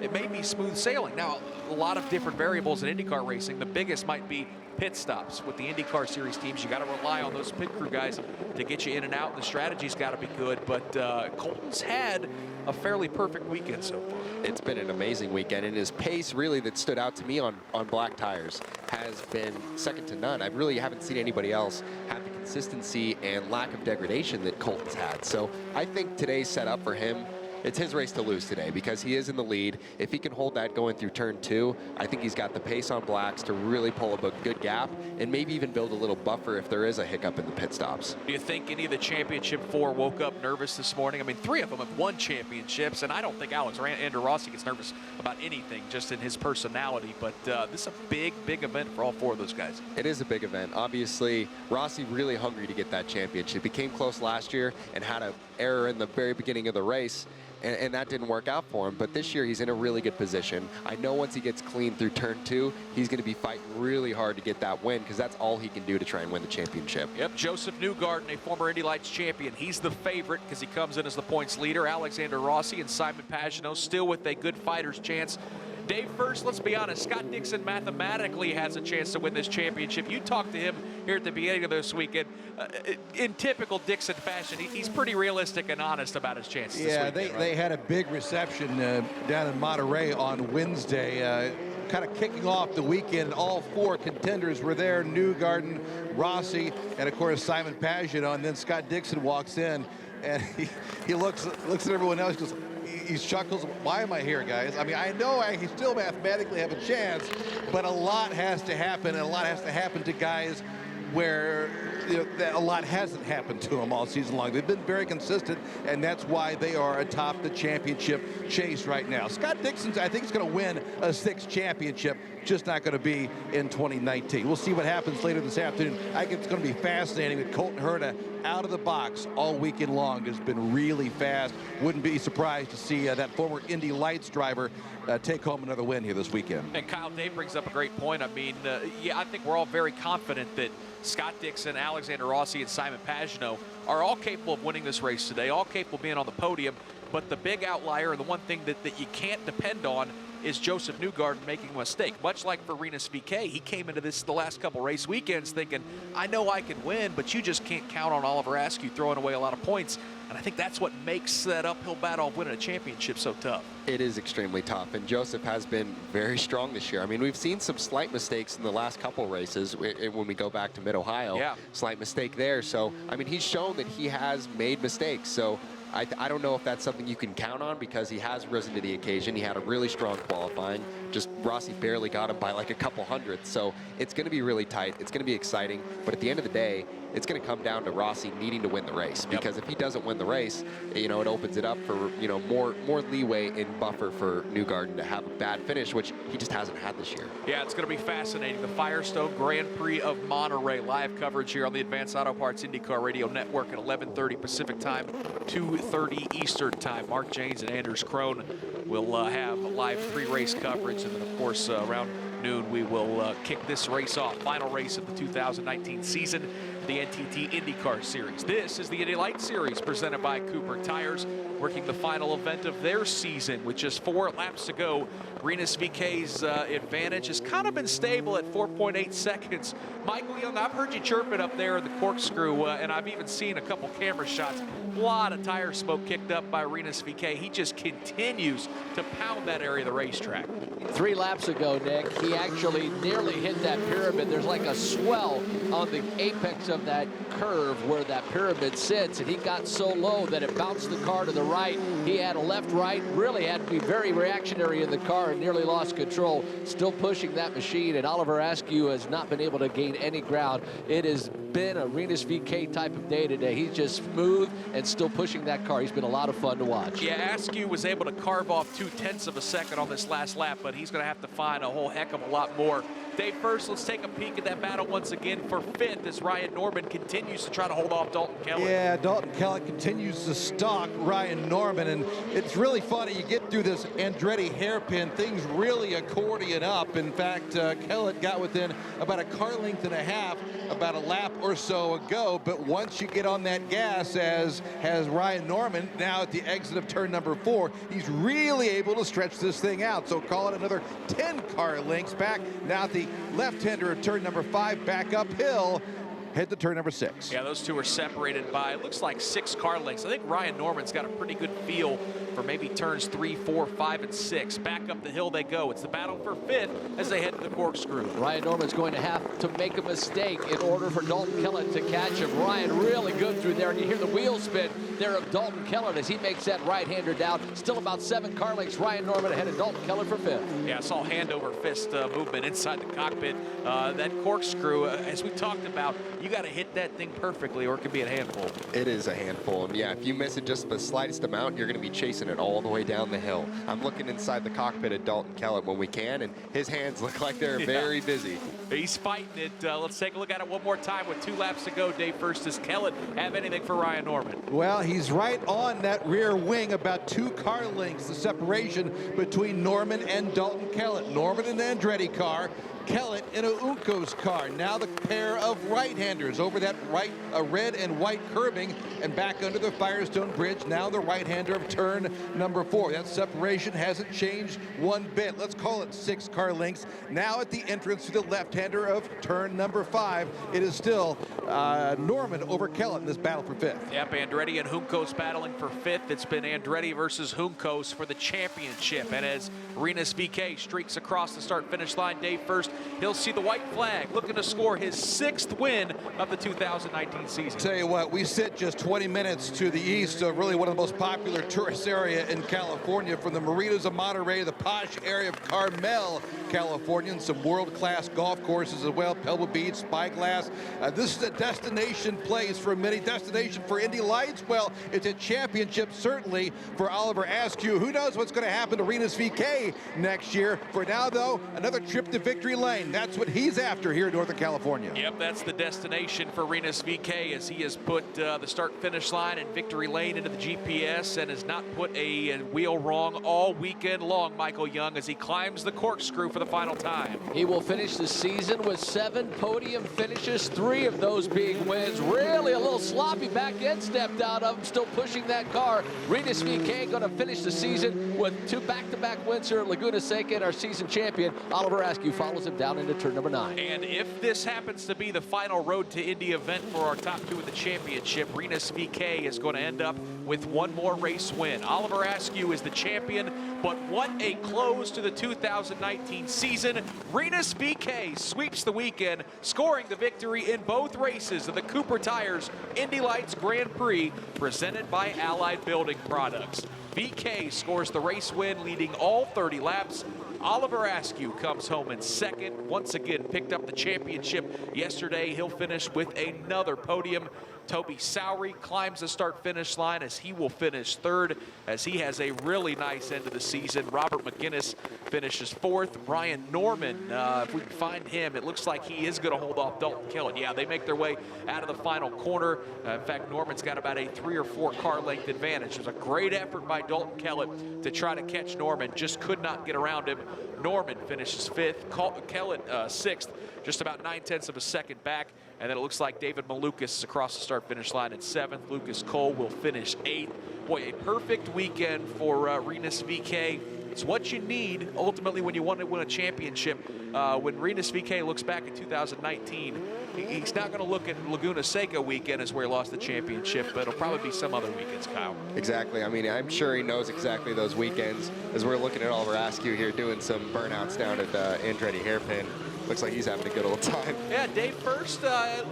it may be smooth sailing. Now, a lot of different variables in IndyCar racing. The biggest might be pit stops. With the IndyCar Series teams, you got to rely on those pit crew guys to get you in and out, and the strategy's got to be good. But Colton's had a fairly perfect weekend so far. It's been an amazing weekend, and his pace really that stood out to me on black tires has been second to none. I really haven't seen anybody else have the consistency and lack of degradation that Colton's had. So I think today's set up for him. It's his race to lose today because he is in the lead. If he can hold that going through turn 2, I think he's got the pace on blacks to really pull a good gap and maybe even build a little buffer if there is a hiccup in the pit stops. Do you think any of the championship 4 woke up nervous this morning? I mean, 3 of them have won championships, and I don't think Alexander Rossi gets nervous about anything, just in his personality. But this is a big, big event for all 4 of those guys. It is a big event. Obviously, Rossi really hungry to get that championship. He came close last year and had an error in the very beginning of the race. And that didn't work out for him. But this year, he's in a really good position. I know once he gets clean through turn 2, he's going to be fighting really hard to get that win because that's all he can do to try and win the championship. Yep, Josef Newgarden, a former Indy Lights champion. He's the favorite because he comes in as the points leader. Alexander Rossi and Simon Pagenaud still with a good fighter's chance. Dave, first, let's be honest, Scott Dixon mathematically has a chance to win this championship. You talked to him here at the beginning of this weekend. In typical Dixon fashion, he's pretty realistic and honest about his chances this weekend. Yeah, they had a big reception down in Monterey on Wednesday, kind of kicking off the weekend. All 4 contenders were there: Newgarden, Rossi, and of course Simon Pagenaud. And then Scott Dixon walks in, and he looks at everyone else, goes, he chuckles, why am I here, guys? I mean, I know I still mathematically have a chance, but a lot has to happen, and a lot has to happen to guys where a lot hasn't happened to them all season long. They've been very consistent, and that's why they are atop the championship chase right now. Scott Dixon, I think, is going to win a 6th championship, just not going to be in 2019. We'll see what happens later this afternoon. I think it's going to be fascinating with Colton Herta out of the box all weekend long. Has been really fast. Wouldn't be surprised to see that former Indy Lights driver take home another win here this weekend. And Kyle, Dave brings up a great point. I mean, yeah, I think we're all very confident that Scott Dixon, Alexander Rossi, and Simon Pagenaud are all capable of winning this race today, all capable of being on the podium. But the big outlier, and the one thing that you can't depend on, is Josef Newgarden making a mistake. Much like for Rinus VeeKay, he came into this the last couple race weekends thinking, I know I can win, but you just can't count on Oliver Askew throwing away a lot of points. And I think that's what makes that uphill battle of winning a championship so tough. It is extremely tough, and Josef has been very strong this year. I mean, we've seen some slight mistakes in the last couple races when we go back to Mid-Ohio. Yeah. Slight mistake there. So, I mean, he's shown that he has made mistakes. So I don't know if that's something you can count on, because he has risen to the occasion. He had a really strong qualifying. Just Rossi barely got him by like a couple hundredths. So it's going to be really tight. It's going to be exciting. But at the end of the day, it's going to come down to Rossi needing to win the race, because if he doesn't win the race, you know, it opens it up for, you know, more leeway in buffer for Newgarden to have a bad finish, which he just hasn't had this year. Yeah, it's going to be fascinating. The Firestone Grand Prix of Monterey, live coverage here on the Advanced Auto Parts IndyCar Radio Network at 11:30 Pacific Time, 2:30 Eastern Time. Mark Janes and Anders Krohn will have live pre-race coverage, and then of course around noon we will kick this race off. Final race of the 2019 season, the NTT IndyCar Series. This is the Indy Lights Series presented by Cooper Tires, working the final event of their season with just 4 laps to go. Rinus VeeKay's advantage has kind of been stable at 4.8 seconds. Michael Young, I've heard you chirping up there in the corkscrew, and I've even seen a couple camera shots. A lot of tire smoke kicked up by Rinus VeeKay. He just continues to pound that area of the racetrack. 3 laps ago, Nick, he actually nearly hit that pyramid. There's like a swell on the apex of that curve where that pyramid sits, and he got so low that it bounced the car to the right. He had a left-right, really had to be very reactionary in the car and nearly lost control. Still pushing that machine, and Oliver Askew has not been able to gain any ground. It has been a Rinus VeeKay type of day today. He's just smooth and still pushing that car. He's been a lot of fun to watch. Yeah, Askew was able to carve off 0.2 of a second on this last lap, but he's going to have to find a whole heck of a lot more. Dave, first, let's take a peek at that battle once again for 5th as Ryan Norman continues to try to hold off Dalton Kellett. Yeah, Dalton Kellett continues to stalk Ryan Norman, and it's really funny. You get through this Andretti hairpin, things really accordion up. In fact, Kellett got within about a car length and a half about a lap or so ago, but once you get on that gas, as has Ryan Norman now at the exit of turn number 4, he's really able to stretch this thing out. So call it another 10 car lengths back. Now at the left-hander of turn number 5, back uphill, head to turn number 6. Yeah, those two are separated by, it looks like 6 car lengths. I think Ryan Norman's got a pretty good feel for maybe turns 3, 4, 5, and 6. Back up the hill they go. It's the battle for 5th as they head to the corkscrew. Ryan Norman's going to have to make a mistake in order for Dalton Kellett to catch him. Ryan really good through there, and you hear the wheel spin there of Dalton Kellett as he makes that right-hander down. Still about 7 car lengths. Ryan Norman ahead of Dalton Kellett for 5th. Yeah, I saw hand over fist movement inside the cockpit. That corkscrew, as we talked about, you got to hit that thing perfectly or it could be a handful. It is a handful, and yeah, if you miss it just the slightest amount, you're going to be chasing it all the way down the hill. I'm looking inside the cockpit at Dalton Kellett when we can, and his hands look like they're very busy. He's fighting it. Let's take a look at it one more time with 2 laps to go. Dave, first, does Kellett have anything for Ryan Norman? Well, he's right on that rear wing, about 2 car lengths, the separation between Norman and Dalton Kellett. Norman in an Andretti car, Kellett in a Uncos car. Now the pair of right-handers over that red and white curbing and back under the Firestone Bridge. Now the right-hander of turn number 4. That separation hasn't changed one bit. Let's call it 6 car lengths. Now at the entrance to the left-hander of turn number 5, it is still Norman over Kellett in this battle for 5th. Yep, Andretti and Juncos battling for 5th. It's been Andretti versus Juncos for the championship. And as Rinus VeeKay streaks across the start-finish line, Dave, first, he'll see the white flag, looking to score his 6th win of the 2019 season. Tell you what, we sit just 20 minutes to the east of really one of the most popular tourist area in California, from the marinas of Monterey, the posh area of Carmel, California, and some world-class golf courses as well, Pebble Beach, Spyglass. This is a destination place for many, destination for Indy Lights. Well, it's a championship certainly for Oliver Askew. Who knows what's going to happen to Rinus VeeKay next year? For now, though, another trip to victory lane. That's what he's after here in Northern California. Yep, that's the destination for Rinus VeeKay, as he has put the start-finish line and victory lane into the GPS and has not put a wheel wrong all weekend long, Michael Young, as he climbs the corkscrew for the final time. He will finish the season with 7 podium finishes, 3 of those being wins. Really a little sloppy back end stepped out of him, still pushing that car. Rinus VeeKay going to finish the season with 2 back-to-back wins here at Laguna Seca, and our season champion, Oliver Askew, follows him down into turn number 9. And if this happens to be the final Road to Indy event for our top 2 in the championship, Rinus VeeKay is going to end up with 1 more race win. Oliver Askew is the champion, but what a close to the 2019 season. Rinus VeeKay sweeps the weekend, scoring the victory in both races of the Cooper Tires Indy Lights Grand Prix, presented by Allied Building Products. VeeKay scores the race win, leading all 30 laps. Oliver Askew comes home in second. Once again, picked up the championship yesterday. He'll finish with another podium. Toby Salaried climbs the start-finish line as he will finish third, as he has a really nice end of the season. Robert McGinnis finishes fourth. Ryan Norman, if we can find him, it looks like he is going to hold off Dalton Kellett. Yeah, they make their way out of the final corner. In fact, Norman's got about a 3 or 4 car length advantage. It was a great effort by Dalton Kellett to try to catch Norman, just could not get around him. Norman finishes fifth, Kellett sixth, just about 9/10 of a second back. And then it looks like David Malukas is across the start-finish line at 7th. Lucas Cole will finish 8th. Boy, a perfect weekend for Rinus VeeKay. It's what you need, ultimately, when you want to win a championship. When Rinus VeeKay looks back at 2019, he's not going to look at Laguna Seca weekend as where he lost the championship, but it'll probably be some other weekends, Kyle. Exactly. I mean, I'm sure he knows exactly those weekends, as we're looking at Oliver Askew here doing some burnouts down at Andretti Hairpin. Looks like he's having a good old time. Yeah, Dave first,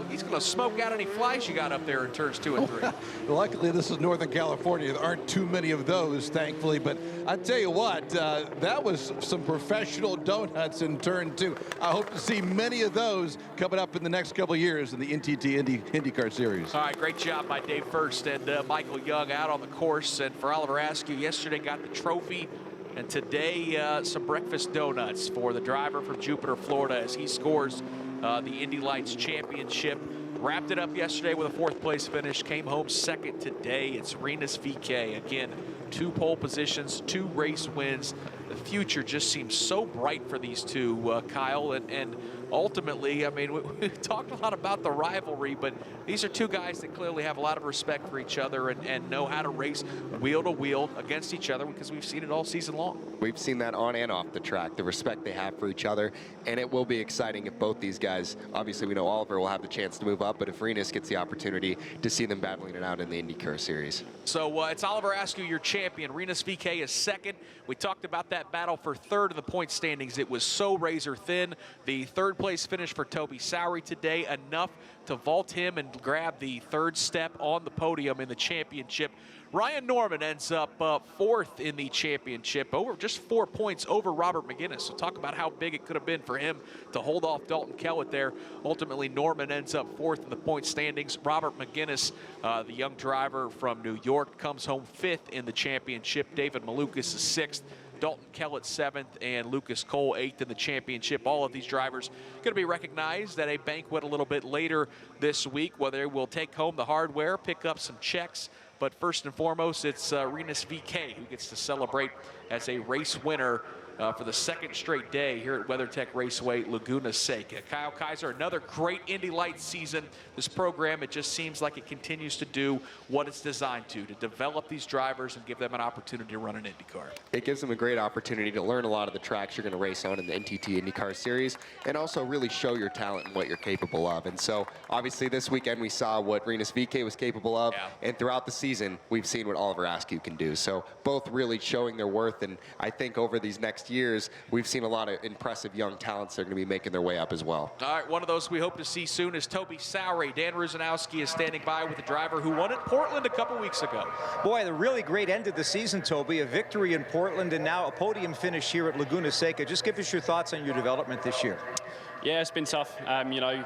he's going to smoke out any flies you got up there in turns 2 and 3. Luckily, this is Northern California. There aren't too many of those, thankfully. But I tell you what, that was some professional donuts in turn 2. I hope to see many of those coming up in the next couple of years in the NTT IndyCar Series. All right, great job by Dave First and Michael Young out on the course. And for Oliver Askew, yesterday got the trophy. And today, some breakfast donuts for the driver from Jupiter, Florida, as he scores the Indy Lights Championship. Wrapped it up yesterday with a 4th place finish, came home second today. It's Rinus VeeKay. Again, 2 pole positions, 2 race wins. The future just seems so bright for these two, Kyle, and ultimately, I mean, we talked a lot about the rivalry, but these are 2 guys that clearly have a lot of respect for each other and know how to race wheel to wheel against each other, because we've seen it all season long. We've seen that on and off the track, the respect they have for each other, and it will be exciting if both these guys, obviously we know Oliver will have the chance to move up, but if Rinus gets the opportunity to see them battling it out in the IndyCar Series. So it's Oliver Askew, your champion. Rinus VeeKay is second. We talked about that battle for third in the point standings. It was so razor thin. The 3rd place finish for Toby Salaried today, enough to vault him and grab the 3rd step on the podium in the championship. Ryan Norman ends up 4th in the championship, over just 4 points over Robert McGinnis. So talk about how big it could have been for him to hold off Dalton Kellett there. Ultimately, Norman ends up 4th in the point standings. Robert McGinnis, the young driver from New York, comes home 5th in the championship. David Malukas is 6th. Dalton Kellett 7th, and Lucas Cole 8th in the championship. All of these drivers going to be recognized at a banquet a little bit later this week, where they will take home the hardware, pick up some checks. But first and foremost, it's Rinus VeeKay who gets to celebrate as a race winner for the 2nd straight day here at WeatherTech Raceway, Laguna Seca. Kyle Kaiser, another great Indy Lights season. This program, it just seems like it continues to do what it's designed to develop these drivers and give them an opportunity to run an IndyCar. It gives them a great opportunity to learn a lot of the tracks you're going to race on in the NTT IndyCar Series, and also really show your talent and what you're capable of. And so, obviously, this weekend we saw what Rinus VeeKay was capable of, and throughout the season, we've seen what Oliver Askew can do. So, both really showing their worth, and I think over these next years, we've seen a lot of impressive young talents that are going to be making their way up as well. All right, one of those we hope to see soon is Toby Salaried. Dan Rusanowski is standing by with the driver who won at Portland a couple weeks ago. Boy, the really great end of the season, Toby. A victory in Portland and now a podium finish here at Laguna Seca. Just give us your thoughts on your development this year. Yeah, it's been tough. You know,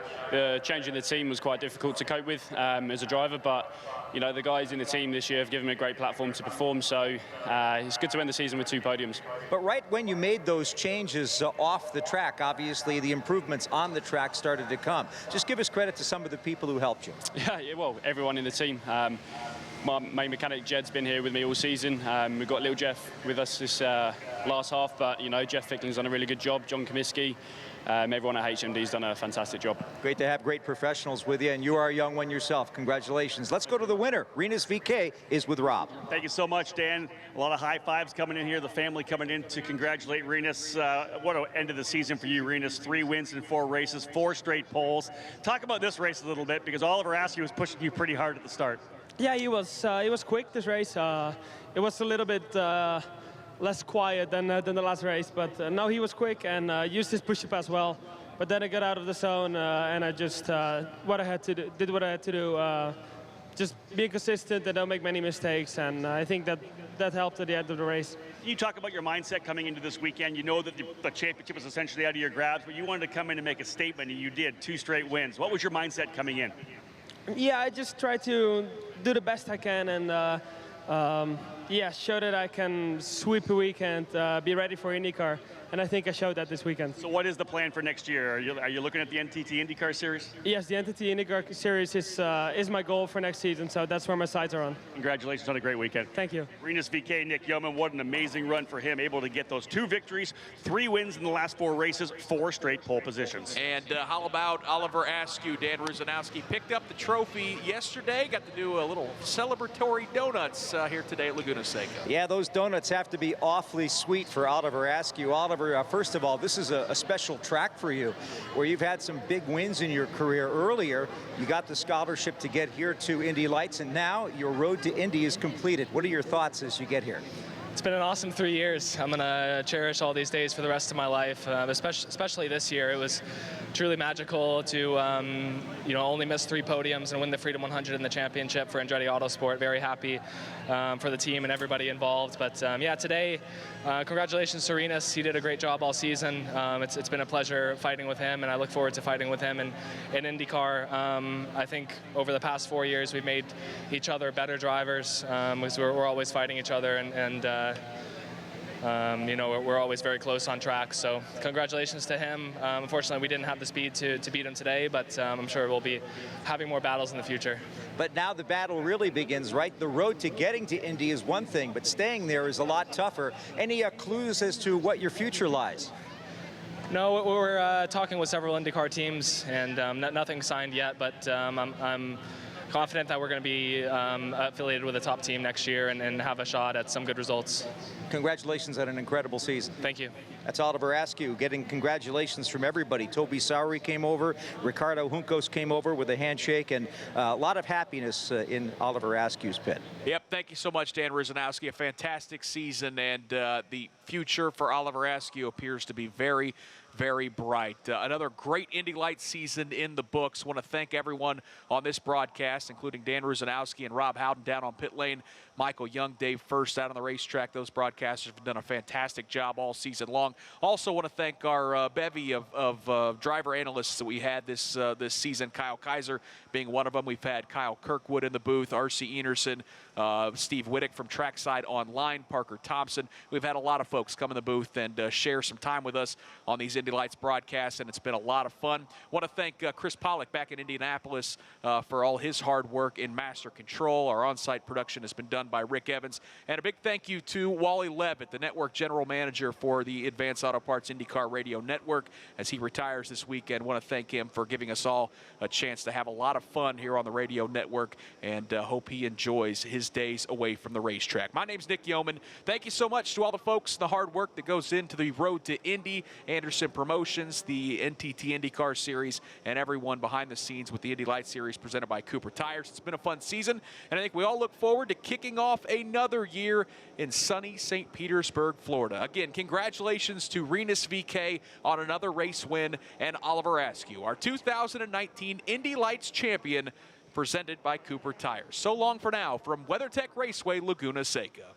changing the team was quite difficult to cope with as a driver, but you know, the guys in the team this year have given me a great platform to perform, so it's good to end the season with 2 podiums. But right when you made those changes off the track, obviously the improvements on the track started to come. Just give us credit to some of the people who helped you. Yeah, well, everyone in the team. my main mechanic Jed's been here with me all season. We've got little Jeff with us this last half, but you know, Jeff Fickling's done a really good job. John Comiskey, everyone at HMD's done a fantastic job. Great to have great professionals with you, and you are a young one yourself. Congratulations. Let's go to the winner. Rinus VeeKay is with Rob. Thank you so much, Dan. A lot of high fives coming in here. The family coming in to congratulate Rinus. What an end of the season for you, Rinus. 3 wins in 4 races, 4 straight poles. Talk about this race a little bit, because Oliver Askew was pushing you pretty hard at the start. Yeah, he was quick this race. It was a little bit less quiet than the last race, but no, he was quick and used his push-up as well. But then I got out of the zone and I just did what I had to do. Just being consistent and don't make many mistakes, and I think that helped at the end of the race. You talk about your mindset coming into this weekend. You know that the championship was essentially out of your grasp, but you wanted to come in and make a statement, and you did. 2 straight wins. What was your mindset coming in? Yeah, I just try to do the best I can and yeah, show that I can sweep a weekend, be ready for IndyCar, and I think I showed that this weekend. So what is the plan for next year? Are you looking at the NTT IndyCar Series? Yes, the NTT IndyCar Series is my goal for next season, so that's where my sights are on. Congratulations on a great weekend. Thank you. Rinus VeeKay, Nick Yeoman, what an amazing run for him, able to get those 2 victories, 3 wins in the last 4 races, 4 straight pole positions. And how about Oliver Askew? Dan Rusanowski picked up the trophy yesterday, got to do a little celebratory donuts here today at Laguna Seca. Yeah, those donuts have to be awfully sweet for Oliver Askew. Oliver, first of all, this is a special track for you, where you've had some big wins in your career earlier. You got the scholarship to get here to Indy Lights, and now your road to Indy is completed. What are your thoughts as you get here? It's been an awesome 3 years. I'm going to cherish all these days for the rest of my life, especially this year. It was truly magical to you know, only miss 3 podiums and win the Freedom 100 in the championship for Andretti Autosport. Very happy for the team and everybody involved. But yeah, today, congratulations to Rinus. He did a great job all season. It's been a pleasure fighting with him, and I look forward to fighting with him in IndyCar. I think over the past 4 years, we've made each other better drivers, because we're always fighting each other, and you know, we're always very close on track, so congratulations to him. Unfortunately, we didn't have the speed to beat him today, but I'm sure we'll be having more battles in the future. But now the battle really begins, right? The road to getting to Indy is one thing, but staying there is a lot tougher. Any clues as to what your future lies? No, we're talking with several IndyCar teams, and nothing signed yet, but I'm confident that we're going to be affiliated with a top team next year and have a shot at some good results. Congratulations on an incredible season. Thank you. That's Oliver Askew getting congratulations from everybody. Toby Salaried came over, Ricardo Juncos came over with a handshake, and a lot of happiness in Oliver Askew's pit. Yep, thank you so much, Dan Rusanowski. A fantastic season, and the future for Oliver Askew appears to be very, very bright. Another great Indy Lights season in the books. Want to thank everyone on this broadcast, including Dan Rusanowski and Rob Howden down on pit lane, Michael Young, Dave First out on the racetrack. Those broadcasters have done a fantastic job all season long. Also want to thank our bevy of driver analysts that we had this season, Kyle Kaiser being one of them. We've had Kyle Kirkwood in the booth, R.C. Enerson, Steve Wittick from Trackside Online, Parker Thompson. We've had a lot of folks come in the booth and share some time with us on these Indy Lights broadcasts, and it's been a lot of fun. Want to thank Chris Pollock back in Indianapolis for all his hard work in master control. Our on-site production has been done by Rick Evans. And a big thank you to Wally Levitt, the network general manager for the Advanced Auto Parts IndyCar Radio Network, as he retires this weekend. Want to thank him for giving us all a chance to have a lot of fun here on the radio network, and hope he enjoys his days away from the racetrack. My name's Nick Yeoman. Thank you so much to all the folks, the hard work that goes into the road to Indy, Anderson Promotions, the NTT IndyCar Series, and everyone behind the scenes with the Indy Lights Series presented by Cooper Tires. It's been a fun season, and I think we all look forward to kicking off another year in sunny St. Petersburg, Florida. Again, congratulations to Rinus VeeKay on another race win, and Oliver Askew, our 2019 Indy Lights champion, presented by Cooper Tires. So long for now from WeatherTech Raceway, Laguna Seca.